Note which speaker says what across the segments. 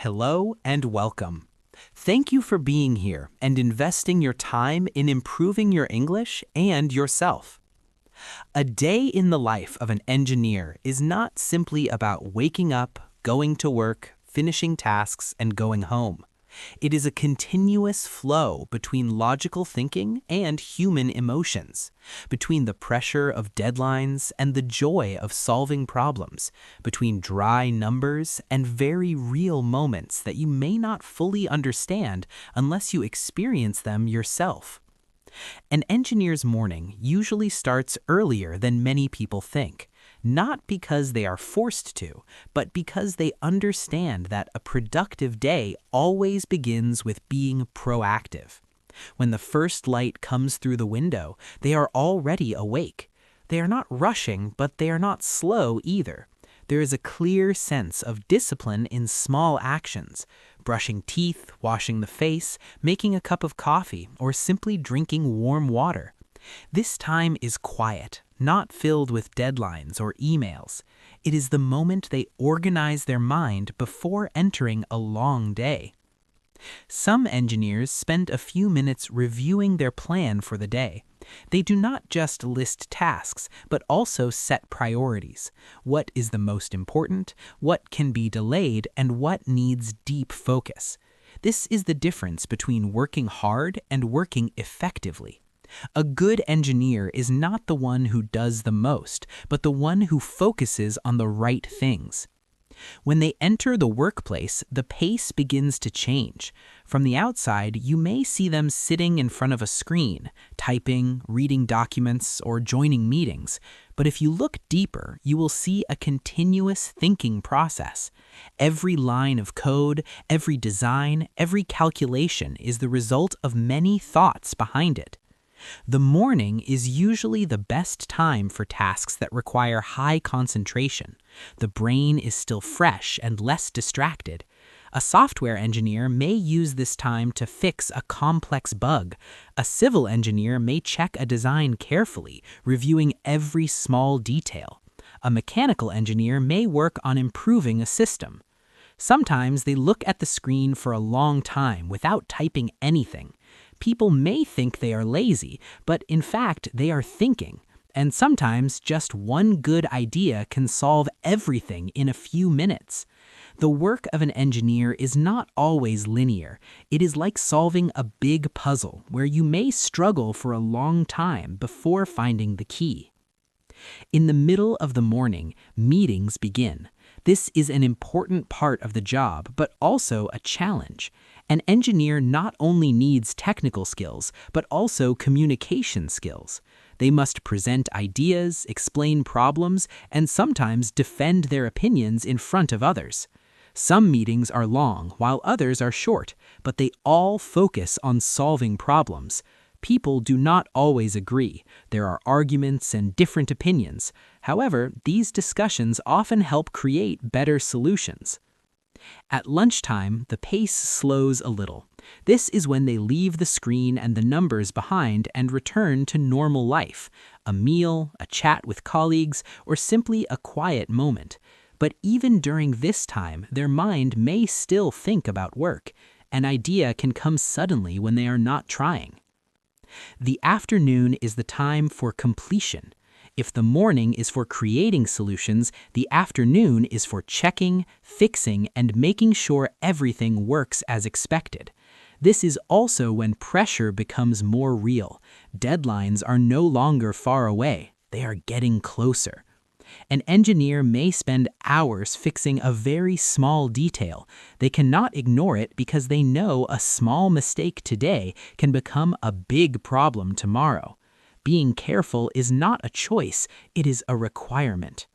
Speaker 1: Hello and welcome. Thank you for being here and investing your time in improving your English and yourself. A day in the life of an engineer is not simply about waking up, going to work, finishing tasks, and going home. It is a continuous flow between logical thinking and human emotions, between the pressure of deadlines and the joy of solving problems, between dry numbers and very real moments that you may not fully understand unless you experience them yourself. An engineer's morning usually starts earlier than many people think, not because they are forced to, but because they understand that a productive day always begins with being proactive. When the first light comes through the window, they are already awake. They are not rushing, but they are not slow either. There is a clear sense of discipline in small actions: brushing teeth, washing the face, making a cup of coffee, or simply drinking warm water. This time is quiet, not filled with deadlines or emails. It is the moment they organize their mind before entering a long day. Some engineers spend a few minutes reviewing their plan for the day. They do not just list tasks, but also set priorities. What is the most important, what can be delayed, and what needs deep focus? This is the difference between working hard and working effectively. A good engineer is not the one who does the most, but the one who focuses on the right things. When they enter the workplace, the pace begins to change. From the outside, you may see them sitting in front of a screen, typing, reading documents, or joining meetings. But if you look deeper, you will see a continuous thinking process. Every line of code, every design, every calculation is the result of many thoughts behind it. The morning is usually the best time for tasks that require high concentration. The brain is still fresh and less distracted. A software engineer may use this time to fix a complex bug. A civil engineer may check a design carefully, reviewing every small detail. A mechanical engineer may work on improving a system. Sometimes they look at the screen for a long time without typing anything. People may think they are lazy, but in fact they are thinking. And sometimes just one good idea can solve everything in a few minutes. The work of an engineer is not always linear. It is like solving a big puzzle where you may struggle for a long time before finding the key. In the middle of the morning, meetings begin. This is an important part of the job, but also a challenge. An engineer not only needs technical skills, but also communication skills. They must present ideas, explain problems, and sometimes defend their opinions in front of others. Some meetings are long, while others are short, but they all focus on solving problems. People do not always agree. There are arguments and different opinions. However, these discussions often help create better solutions. At lunchtime, the pace slows a little. This is when they leave the screen and the numbers behind and return to normal life, a meal, a chat with colleagues, or simply a quiet moment. But even during this time, their mind may still think about work. An idea can come suddenly when they are not trying. The afternoon is the time for completion. If the morning is for creating solutions, the afternoon is for checking, fixing, and making sure everything works as expected. This is also when pressure becomes more real. Deadlines are no longer far away. They are getting closer. An engineer may spend hours fixing a very small detail. They cannot ignore it because they know a small mistake today can become a big problem tomorrow. Being careful is not a choice, it is a requirement.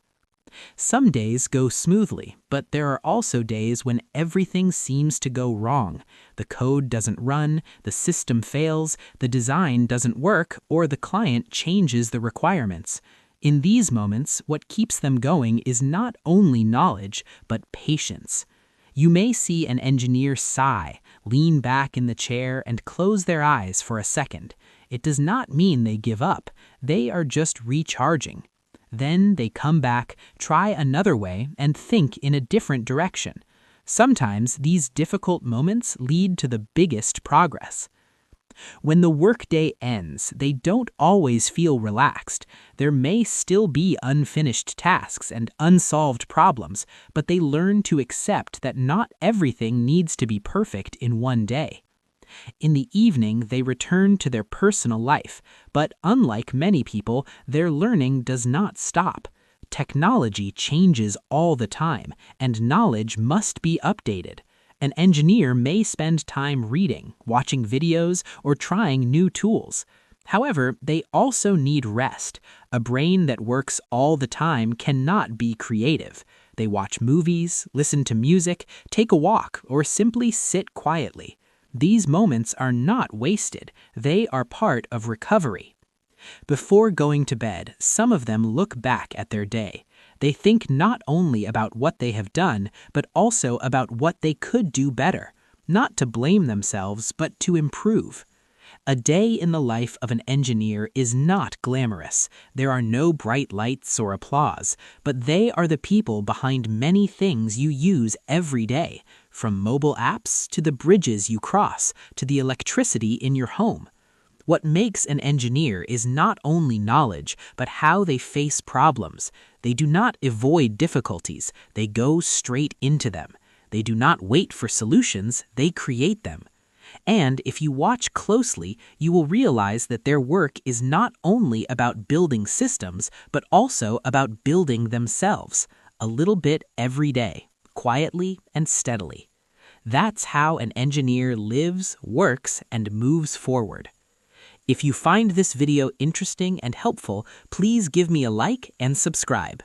Speaker 1: Some days go smoothly, but there are also days when everything seems to go wrong. The code doesn't run, the system fails, the design doesn't work, or the client changes the requirements. In these moments, what keeps them going is not only knowledge, but patience. You may see an engineer sigh, lean back in the chair, and close their eyes for a second. It does not mean they give up. They are just recharging. Then they come back, try another way, and think in a different direction. Sometimes these difficult moments lead to the biggest progress. When the workday ends, they don't always feel relaxed. There may still be unfinished tasks and unsolved problems, but they learn to accept that not everything needs to be perfect in one day. In the evening, they return to their personal life, but unlike many people, their learning does not stop. Technology changes all the time, and knowledge must be updated. An engineer may spend time reading, watching videos, or trying new tools. However, they also need rest. A brain that works all the time cannot be creative. They watch movies, listen to music, take a walk, or simply sit quietly. These moments are not wasted. They are part of recovery. Before going to bed, some of them look back at their day. They think not only about what they have done, but also about what they could do better, not to blame themselves, but to improve. A day in the life of an engineer is not glamorous. There are no bright lights or applause, but they are the people behind many things you use every day, from mobile apps to the bridges you cross to the electricity in your home. What makes an engineer is not only knowledge, but how they face problems. They do not avoid difficulties, they go straight into them. They do not wait for solutions, they create them. And if you watch closely, you will realize that their work is not only about building systems, but also about building themselves, a little bit every day, quietly and steadily. That's how an engineer lives, works, and moves forward. If you find this video interesting and helpful, please give me a like and subscribe.